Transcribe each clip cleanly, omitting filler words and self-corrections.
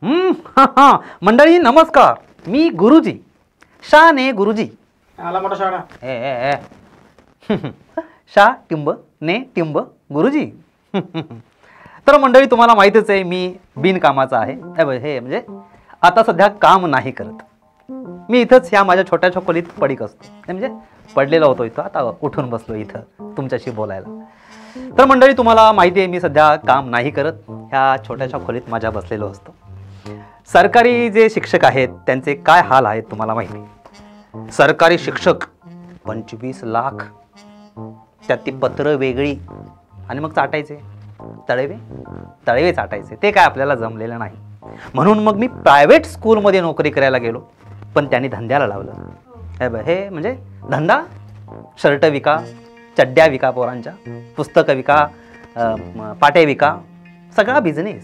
मंडळी नमस्कार. मी गुरुजी शाने गुरुजी. आला मोठा शाळा. शा टिंब ने टिंब गुरुजी. तर मंडळी तुम्हाला माहितीच आहे मी बिनकामाचा आहे. हे म्हणजे आता सध्या काम नाही करत. मी इथंच ह्या माझ्या छोट्याशा खोलीत पडीक असतो. म्हणजे पडलेला होतो इथं, आता उठून बसलो इथं तुमच्याशी बोलायला. तर मंडळी तुम्हाला माहिती आहे मी सध्या काम नाही करत. ह्या छोट्याशा खोलीत माझ्या बसलेलो असतो. सरकारी जे शिक्षक आहेत त्यांचे काय हाल आहेत तुम्हाला माहिती आहे. सरकारी शिक्षक 25 लाख, त्यात ती पत्र वेगळी आणि मग चाटायचे तळेवे चाटायचे. ते काय आपल्याला जमलेलं नाही. म्हणून मग मी प्रायव्हेट स्कूलमध्ये नोकरी करायला गेलो. पण त्यांनी धंद्याला लावलं. हे म्हणजे धंदा, शर्ट विका, चड्ड्या विका, पोरांच्या पुस्तकं विका, पाटे विका, सगळा बिझनेस.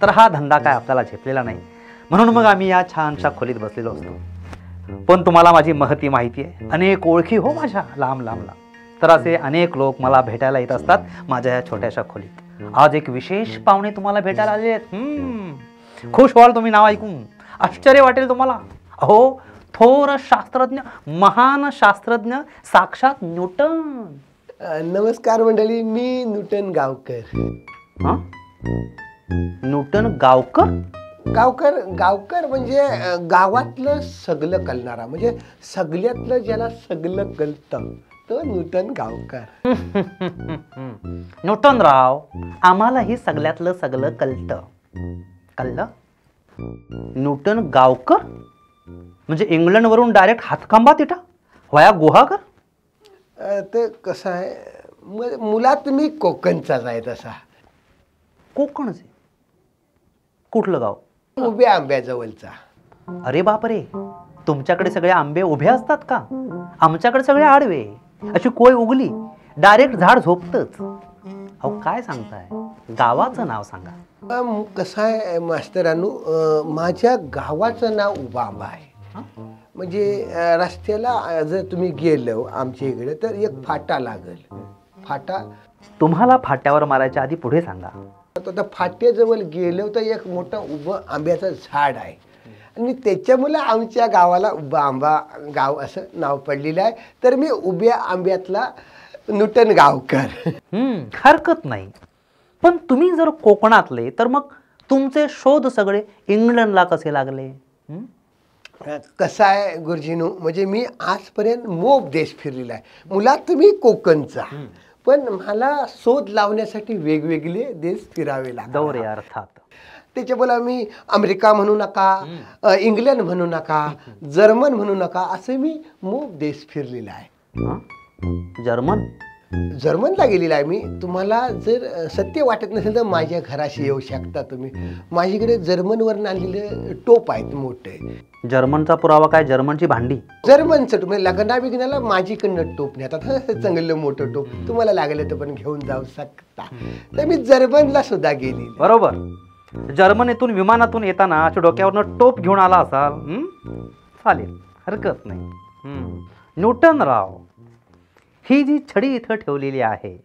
तर हा धंदा काय आपल्याला झेपलेला नाही. म्हणून मग आम्ही या छानशा खोलीत बसलेलो असतो. पण तुम्हाला माझी महती माहिती आहे. अनेक ओळखी हो माझ्या लांब लांब. तर असे अनेक लोक मला भेटायला येत असतात माझ्या या छोट्याशा खोलीत. आज एक विशेष पाहुणे तुम्हाला भेटायला आले आहेत. खुश व्हाल तुम्ही नाव ऐकून. आश्चर्य वाटेल तुम्हाला. अहो, थोर शास्त्रज्ञ, महान शास्त्रज्ञ, साक्षात न्यूटन. नमस्कार मंडळी, मी न्यूटन गावकर. न्यूटन गावकर? गावकर म्हणजे गावातलं सगळं कळणारा, म्हणजे सगळ्यातलं ज्याला सगळं कळतं तो न्यूटन गावकर. न्यूटन राव, आम्हालाही सगळ्यातलं सगळं कळतं. कळलं? न्यूटन गावकर म्हणजे इंग्लंडवरून डायरेक्ट हातखांबा तिटा वया गुहागर. ते कसं आहे, मुलात मी कोकणचाच आहे तसा. कोकणचे? कुठलं गाव? उभ्या आंब्याजवळचा. अरे बापरे, तुमच्याकडे सगळे आंबे उभे असतात का? आमच्याकडे सगळे आडवे. अशी कोय उगली डायरेक्ट झाड झोपतच. अहो काय सांगताय? गावाचं नाव सांगा. कसं आहे मास्तरानू, माझ्या गावाचं नाव उभा आंबा आहे. म्हणजे रस्त्याला जर तुम्ही गेलो आमच्या इकडे तर एक फाटा लागल. फाटा तुम्हाला फाट्यावर मारायच्या आधी पुढे सांगा. आता फाट्याजवळ गेलो तर एक मोठं उभं आंब्याचं झाड आहे आणि त्याच्यामुळे आमच्या गावाला उभा आंबा गाव असं नाव पडलेलं आहे. तर मी उभ्या आंब्यातला न्यूटन गावकर. हरकत नाही. पण तुम्ही जर कोकणातले तर मग तुमचे शोध सगळे इंग्लंडला कसे लागले? कसं आहे गुरुजीनू, म्हणजे मी आजपर्यंत मोप देश फिरलेला आहे. मुलात तुम्ही कोकणचा, पण मला शोध लावण्यासाठी वेगवेगळे देश फिरावे लागतात. दौरे अर्थात. त्याच्यामुळे मी अमेरिका म्हणू नका, इंग्लंड म्हणू नका, जर्मन म्हणू नका, असं मी मोप देश फिरलेला आहे. जर्मनला गेलेला आहे मी. तुम्हाला जर सत्य वाटत नसेल तर माझ्या घराशी येऊ शकता तुम्ही. माझ्याकडे जर्मनवरून आणलेले टोप आहेत मोठे. जर्मनचा पुरावा काय? जर्मनची भांडी? जर्मनचं तुम्ही लग्ना बिग्नाला माझीकडनं टोप नेतात. चांगलं मोठं टोप तुम्हाला लागलं तर पण घेऊन जाऊ शकता. तर मी जर्मनला सुद्धा गेली. बरोबर. जर्मनीतून विमानातून येताना डोक्यावरनं टोप घेऊन आला असाल. चालेल, हरकत नाही. न्यूटन राव, ही जी छडी इथं ठेवलेली आहे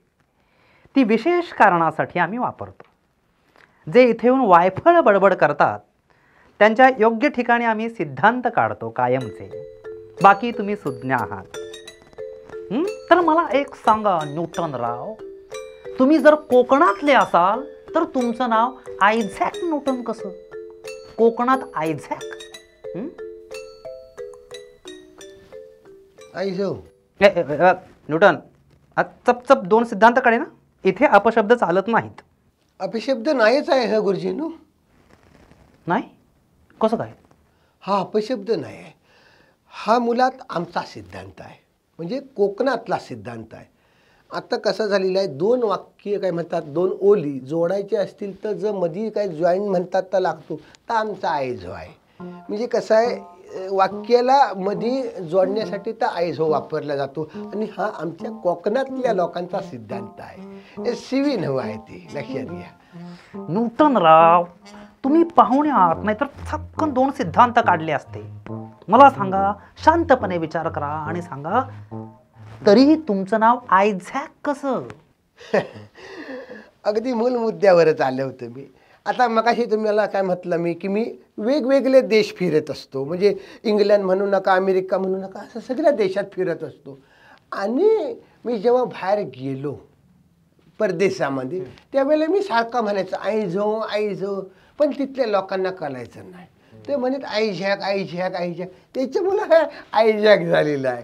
ती विशेष कारणासाठी आम्ही वापरतो. जे इथे येऊन वायफळ बडबड करतात त्यांच्या योग्य ठिकाणी आम्ही सिद्धांत काढतो कायमचे. बाकी तुम्ही सुज्ञ आहात. तर मला एक सांगा न्यूटन राव, तुम्ही जर कोकणातले असाल तर तुमचं नाव आयझॅक न्यूटन कसं? कोकणात आयझॅक? न्यूटन, चपचप दोन सिद्धांत काढे ना. इथे अपशब्द चालत नाहीत. अपशब्द नाहीच आहे हा गुरुजीनू. नाही? कसं काय? हा अपशब्द नाही आहे. हा मुळात आमचा सिद्धांत आहे, म्हणजे कोकणातला सिद्धांत आहे. आता कसं झालेलं आहे, दोन वाक्य काय म्हणतात, दोन ओली जोडायचे असतील तर जर मध्ये काय जॉईन म्हणतात तर लागतो, तर आमचा आयझो आहे. म्हणजे कसं आहे, वाक्याला मध्ये जोडण्यासाठी तर आयझो वापरला जातो आणि हा आमच्या कोकणातल्या लोकांचा सिद्धांत आहे. शिवी नव आहे ते लक्षात घ्या. न्यूटन राव, तुम्ही पाहुणे आहात, नाहीतर चटकन दोन सिद्धांत काढले असते. मला सांगा, शांतपणे विचार करा आणि सांगा, तरीही तुमचं नाव आयझॅक कसं? अगदी मूल मुद्द्यावरच आलं होतं मी. आता मगाशी तुम्हाला काय म्हटलं मी की मी वेगवेगळे देश फिरत असतो, म्हणजे इंग्लंड म्हणू नका, अमेरिका म्हणू नका, असं सगळ्या देशात फिरत असतो. आणि मी जेव्हा बाहेर गेलो परदेशामध्ये त्यावेळेला मी सारखं म्हणायचं आई जो, पण तिथल्या लोकांना कळायचं नाही. ते म्हणत आई झॅक त्याच्यामुळं आयझॅक झालेलं आहे.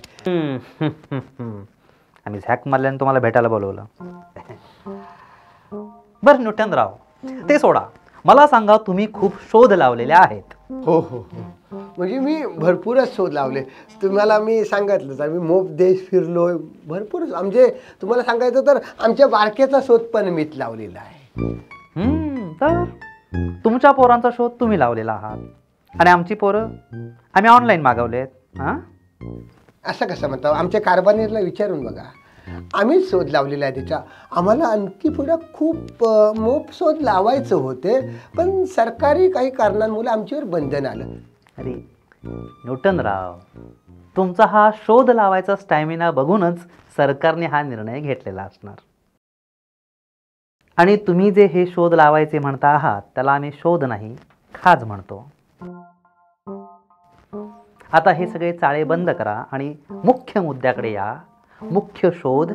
आणि झॅक मारल्याने तुम्हाला भेटायला बोलवलं. बरं न्यूटनराव, ते सोडा, मला सांगा, तुम्ही खूप शोध लावलेले आहेत. हो, म्हणजे मी भरपूरच शोध लावले. तुम्हाला मी सांगितलंच, आम्ही मोप देश फिरलोय भरपूर. म्हणजे तुम्हाला सांगायचं तर आमच्या बारक्याचा शोध पण मीच लावलेला आहे. तर तुमच्या पोरांचा शोध तुम्ही लावलेला आहात आणि आमची पोरं आम्ही ऑनलाईन मागवलेत. हां, असं कसं म्हणता? आमच्या कारभानीला विचारून बघा, आम्हीच शोध लावलेला आहे त्याचा. आम्हाला आणखी पुढं खूप मोप शोध लावायचं होते, पण सरकारी काही कारणांमुळे आमच्यावर बंधन आलं. अरे न्यूटनराव, तुमचा हा शोध लावायचा स्टॅमिना बघूनच सरकारने हा निर्णय घेतलेला असणार. आणि तुम्ही जे हे शोध लावायचे म्हणता आहात त्याला आम्ही शोध नाही, खाज म्हणतो. आता हे सगळे चाळे बंद करा आणि मुख्य मुद्द्याकडे या. मुख्य शोध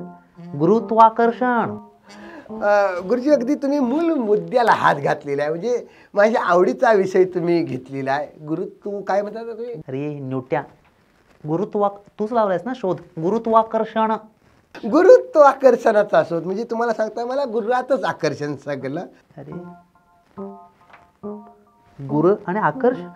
गुरुत्वाकर्षण. गुरुजी, अगदी तुम्ही मूळ मुद्द्याला हात घातलेला आहे. म्हणजे माझ्या आवडीचा विषय तुम्ही घेतलेला आहे. गुरुत्व काय म्हणतात तुम्ही? अरे न्यूट्या, तूच लावलायस ना शोध, गुरुत्वाकर्षण. गुरुत्वाकर्षणाचा शोध म्हणजे तुम्हाला सांगता मला गुरुरातच आकर्षण सगळं. अरे गुरु आणि आकर्षण,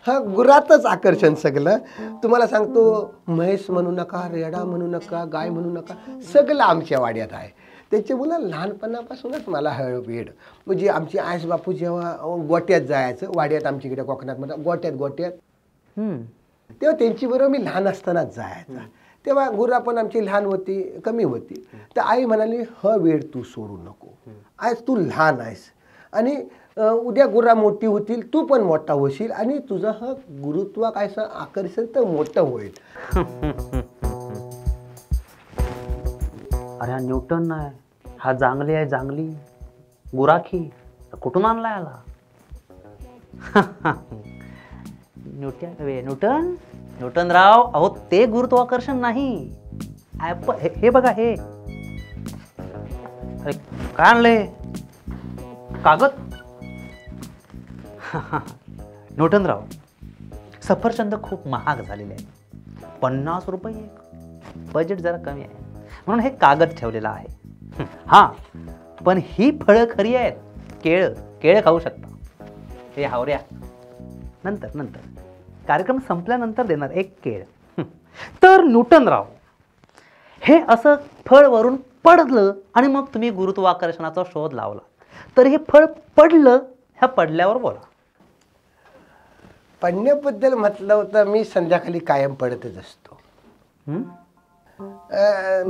हा, गुरातच आकर्षण सगळं. तुम्हाला सांगतो, म्हैस म्हणू नका, रेडा म्हणू नका, गाय म्हणू नका, सगळं आमच्या वाड्यात आहे. त्याच्यामुळं लहानपणापासूनच मला हळ वेड. म्हणजे आमचे आईस बापू जेव्हा गोट्यात जायचं, वाड्यात आमच्याकडे कोकणात म्हणतात गोट्यात तेव्हा त्यांच्याबरोबर मी लहान असतानाच जायचा. तेव्हा गुरा पण आमची लहान होती, कमी होती. तर आई म्हणाली, वेड तू सोडू नको, आज तू लहान आहेस आणि उद्या गुरा मोठी होतील, तू पण मोठा होशील आणि तुझं गुरुत्वाकर्षण आकर्षण तर मोठं होईल. अरे हा न्यूटन नाही, हा जांगली आहे, जांगली गुराखी. कुठून आणलाय आला? न्यूटनराव, अहो ते गुरुत्वाकर्षण नाही. हे बघा, हे अरे काय आणलंय? कागद. न्यूटनराव, सफरचंद खूप महाग झालेले आहे, 50 रुपये एक. बजेट जरा कमी आहे म्हणून हे कागद ठेवलेला आहे. हा, पण ही फळं खरी आहेत. केळं खाऊ शकता. हे हावऱ्या, नंतर कार्यक्रम संपल्यानंतर देणार एक केळ. तर न्यूटनराव, हे असं फळ वरून पडलं आणि मग तुम्ही गुरुत्वाकर्षणाचा शोध लावला, तर हे फळ पडलं, ह्या पडल्यावर बोला. पडण्याबद्दल म्हटलं होतं, मी संध्याकाळी कायम पडतच असतो.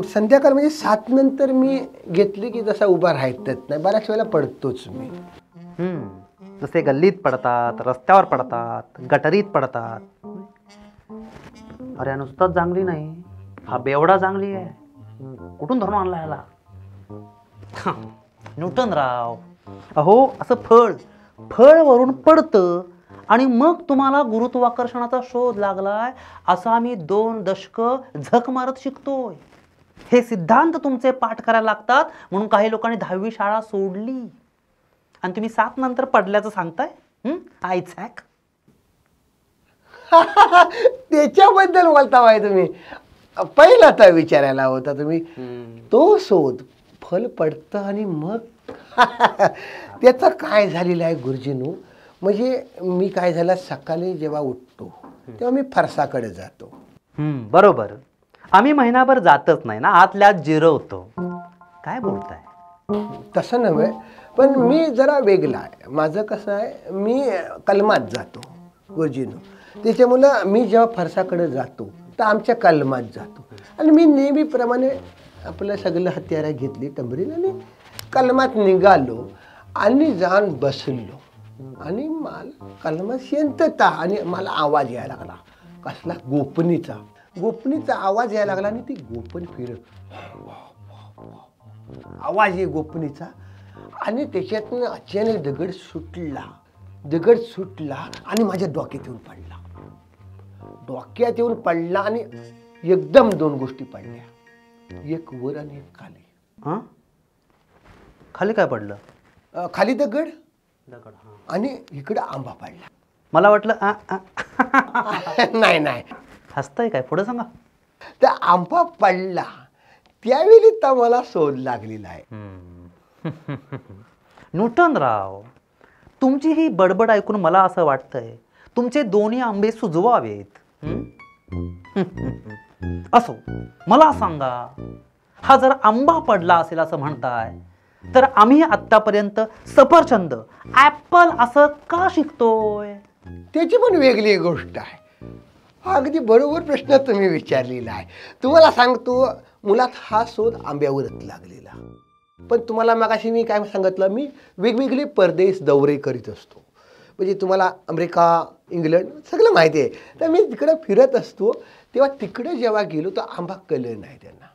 संध्याकाळ म्हणजे 7 नंतर मी घेतली की जसा उभा राहतच नाही, बऱ्याच वेळेला पडतोच मी. जसे गल्लीत पडतात, रस्त्यावर पडतात, गटरीत पडतात. अरे नुसताच जांगली नाही, हा बेवडा जांगली आहे. कुठून धरून आणला याला? न्यूटनराव, अहो असं फळ वरून पडतं आणि मग तुम्हाला गुरुत्वाकर्षणाचा शोध लागलाय असं आम्ही 2 दशकं झक मारत शिकतोय. हे सिद्धांत तुमचे पाठ करायला लागतात म्हणून काही लोकांनी 10वी शाळा सोडली आणि तुम्ही 7 नंतर पडल्याचं सांगताय. आयझॅक, त्याच्याबद्दल बोलता बाय तुम्ही. पहिला तर विचारायला होता तुम्ही. तो शोध फल पडतं आणि मग त्याचं काय झालेलं आहे गुरुजींनो. म्हणजे मी काय झालं, सकाळी जेव्हा उठतो तेव्हा मी फरसाकडे जातो. बरोबर, आम्ही महिनाभर जातच नाही ना, आतल्यात जिरवतो. काय बोलताय? तसं नव्हे, पण मी जरा वेगळा आहे. माझं कसं आहे, मी कलमात जातो गुरुजींनो. त्याच्यामुळं मी जेव्हा फरसाकडे जातो तर आमच्या कलमात जातो आणि मी नेहमीप्रमाणे आपलं सगळं हत्यारं घेतली टंबरीन आणि कलमात निघालो आणि जाऊन बसलो. आणि मला कलमात शांतता आणि मला आवाज यायला लागला, कसला गोपनीचा आवाज यायला लागला आणि ती गोपन फिरत आवाज आहे गोपनीचा. आणि त्याच्यातनं अचानक दगड सुटला आणि माझ्या डोक्यात येऊन पडला आणि एकदम दोन गोष्टी पडल्या, एक वर आणि एक खाली. हां, खाली काय पडलं? खाली दगड आणि इकडं आंबा पडला. मला वाटलं नाही, हसताय काय? पुढे सांगा. त्या आंबा पडला त्यावेळी तर मला शोध लागलेला आहे. न्यूटनराव, तुमची ही बडबड ऐकून मला असं वाटतंय तुमचे दोन्ही आंबे सुजवावेत. असो, मला सांगा, हा जर आंबा पडला असेल असं म्हणताय, तर आम्ही आतापर्यंत सफरचंद, ऍपल असं का शिकतोय? त्याची पण वेगळी गोष्ट आहे. हा अगदी बरोबर प्रश्न तुम्ही विचारलेला आहे. तुम्हाला सांगतो, मुळात हा शोध आंब्यावरच लागलेला. पण तुम्हाला मगाशी मी काय सांगितलं, मी वेगवेगळे परदेश दौरे करीत असतो. म्हणजे तुम्हाला अमेरिका, इंग्लंड सगळं माहिती आहे. तर मी तिकडं फिरत असतो, तेव्हा तिकडे जेव्हा गेलो तर आंबा कळलं नाही त्यांना.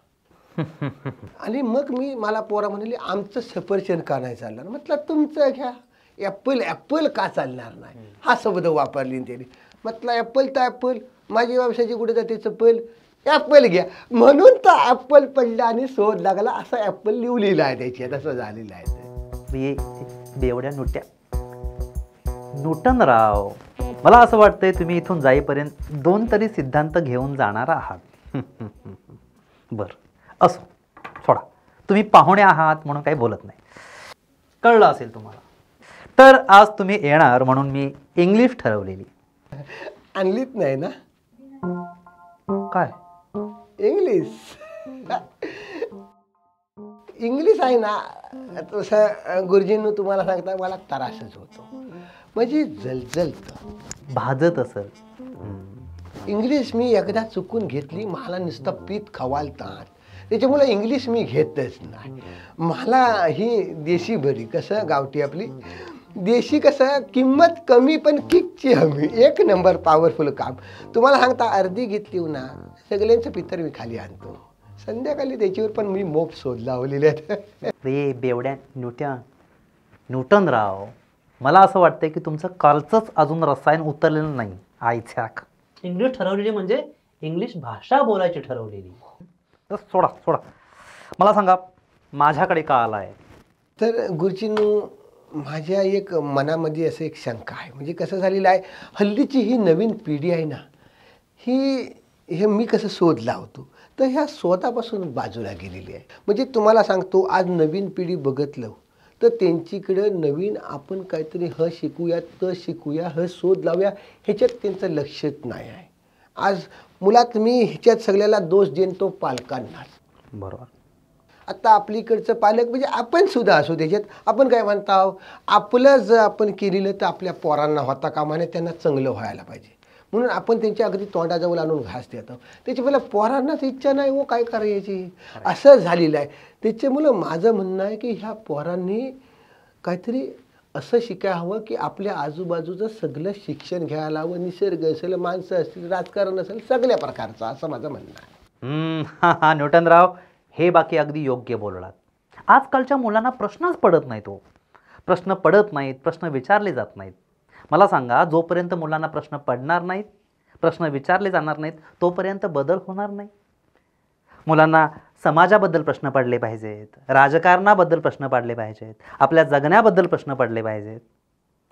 आणि मग मला पोरा म्हणाले, आमचं सफरचंद का नाही चालणार? म्हटलं तुमचं घ्या. ॲपल का चालणार नाही, हा शब्द वापरली त्यांनी. म्हटलं ॲपल तर ॲपल, माझी व्यवसायाची कुठे जाते चप्पल, ॲपल घ्या. म्हणून तर ॲपल पडला आणि शोध लागला, असा ॲपल लिहिलेला आहे त्याच्यात, असं झालेलं आहे. बेवड्या न्यूटनराव, मला असं वाटतंय तुम्ही इथून जाईपर्यंत 2 तरी सिद्धांत घेऊन जाणार आहात. बर, असो, सोडा. तुम्ही पाहुणे आहात म्हणून काही बोलत नाही, कळलं असेल तुम्हाला. तर आज तुम्ही येणार म्हणून मी इंग्लिश ठरवलेली. आणलीच नाही ना? काय इंग्लिश आहे ना, तसं गुरुजींनी तुम्हाला सांगता मला त्रासच होतो, म्हणजे जलजलतं, भाजत असेल. इंग्लिश मी एकदा चुकून घेतली, मला नुसतं पीत खवालतात. त्याच्यामुळे इंग्लिश मी घेतच नाही. मला ही देशी बरी, कसं गावठी आपली देशी, कसं किंमत कमी पण किकची हमी, 1 नंबर पॉवरफुल काम. तुम्हाला सांगता, अर्धी घेतली ना, सगळ्यांचं पितर मी खाली आणतो. संध्याकाळी त्याच्यावर पण मी मोप शोध लावलेले आहेत. रे बेवड्या न्यूटनराव, मला असं वाटतंय की तुमचं कालचंच अजून रसायन उतरलेलं नाही. आईछाक, इंग्लिश ठरवलेली म्हणजे इंग्लिश भाषा बोलायची ठरवलेली. तर सोडा. मला सांगा, माझ्याकडे का आला आहे? तर गुरुजींनो, माझ्या एक मनामध्ये असं एक शंका आहे. म्हणजे कसं झालेलं आहे, हल्लीची ही नवीन पिढी आहे ना, हे मी कसं शोध लावतो, तर ह्या शोधापासून बाजूला गेलेली आहे. म्हणजे तुम्हाला सांगतो, आज नवीन पिढी बघितलं तर त्यांच्याकडं नवीन आपण काहीतरी शिकूया, शिकूया, शोध लावूया, ह्याच्यात त्यांचं लक्षच नाही आहे. आज मुलात मी ह्याच्यात सगळ्याला दोष देईन तो पालकांनाच. बरोबर. आता आपलीकडचं पालक म्हणजे आपण सुद्धा असू त्याच्यात. आपण काय म्हणतो, आपलं जर आपण केलेलं तर आपल्या पोरांना होता कामा नये, त्यांना चांगलं व्हायला पाहिजे म्हणून आपण त्यांच्या अगदी तोंडाजवळ आणून घास देतो. त्याच्यामुळे पोरांनाच इच्छा नाही हो काय करायची, असं झालेलं आहे. त्याच्यामुळं माझं म्हणणं आहे की ह्या पोरांनी काहीतरी असं शिकायला हवं की आपल्या आजूबाजूचं सगळं शिक्षण घ्यायला हवं. निसर्ग असेल, माणसं असतील, राजकारण असेल, सगळ्या प्रकारचं, असं माझं म्हणणं आहे. न्यूटनराव, हे बाकी अगदी योग्य बोललात. आजकालच्या मुलांना प्रश्नच पडत नाहीत. प्रश्न पडत नाहीत, प्रश्न विचारले जात नाहीत. मला सांगा, जोपर्यंत मुलांना प्रश्न पडणार नाहीत, प्रश्न विचारले जाणार नाहीत, तोपर्यंत बदल होणार नाही. मुलांना समाजाबद्दल प्रश्न पडले पाहिजेत, राजकारणाबद्दल प्रश्न पडले पाहिजेत, आपल्या जगण्याबद्दल प्रश्न पडले पाहिजेत.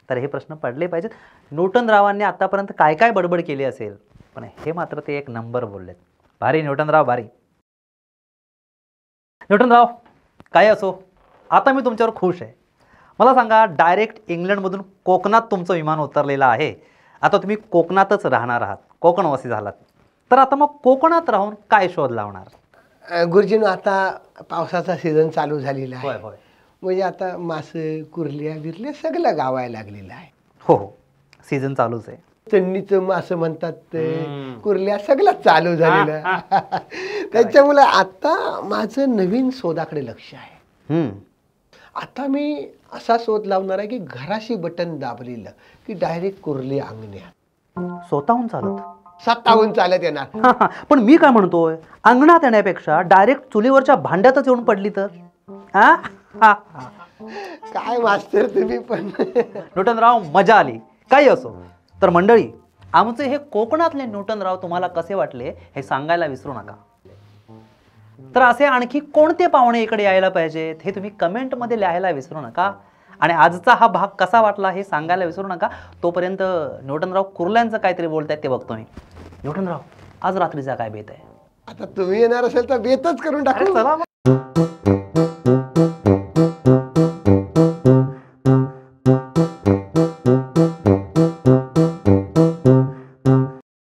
तर हे प्रश्न पडले पाहिजेत. न्यूटनरावांनी आतापर्यंत काय काय बडबड केली असेल, पण हे मात्र ते 1 नंबर बोललेत. भारी न्यूटनराव, भारी. न्यूटनराव, काय असो, आता मी तुमच्यावर खुश आहे. मला सांगा, डायरेक्ट इंग्लंडमधून कोकणात तुमचं विमान उतरलेलं आहे. आता तुम्ही कोकणातच राहणार आहात, कोकणवासी झालात. तर आता मग कोकणात राहून काय शोध लावणार? गुरुजींनो, आता पावसाचा सीझन चालू झालेला आहे. होय. म्हणजे आता मासे, कुर्ल्या बिरल्या सगळं गावायला लागलेलं आहे. हो, सीझन चालूच आहे. चन्नीचं मासं म्हणतात ते, कुर्ल्या सगळं चालू झालेलं आहे. त्याच्यामुळे आता माझं नवीन शोधाकडे लक्ष आहे. आता मी असा शोध लावणार आहे की घराशी बटन दाबलेलं की डायरेक्ट कुर्ली अंगण्यात स्वतःहून चालत, स्वतःहून चालत येणार. पण मी काय म्हणतोय, अंगणात येण्यापेक्षा डायरेक्ट चुलीवरच्या भांड्यातच येऊन पडली तर? काय मास्तर तुम्ही पण. न्यूटनराव मजा आली. काही असो. तर मंडळी, आमचे हे कोकणातले न्यूटनराव तुम्हाला कसे वाटले हे सांगायला विसरू नका. तर असे आणखी कोणते पाहुणे इकडे यायला पाहिजेत हे तुम्ही कमेंटमध्ये लिहायला विसरू नका. आणि आजचा हा भाग कसा वाटला हे सांगायला विसरू नका. तोपर्यंत न्यूटनराव कुर्ल्यांचं काहीतरी बोलतायत ते बघतो मी. न्यूटनराव, आज रात्रीचा काय बेत आहे? आता तुम्ही येणार असेल तर बेतच करून अरे टाकू. चला मग.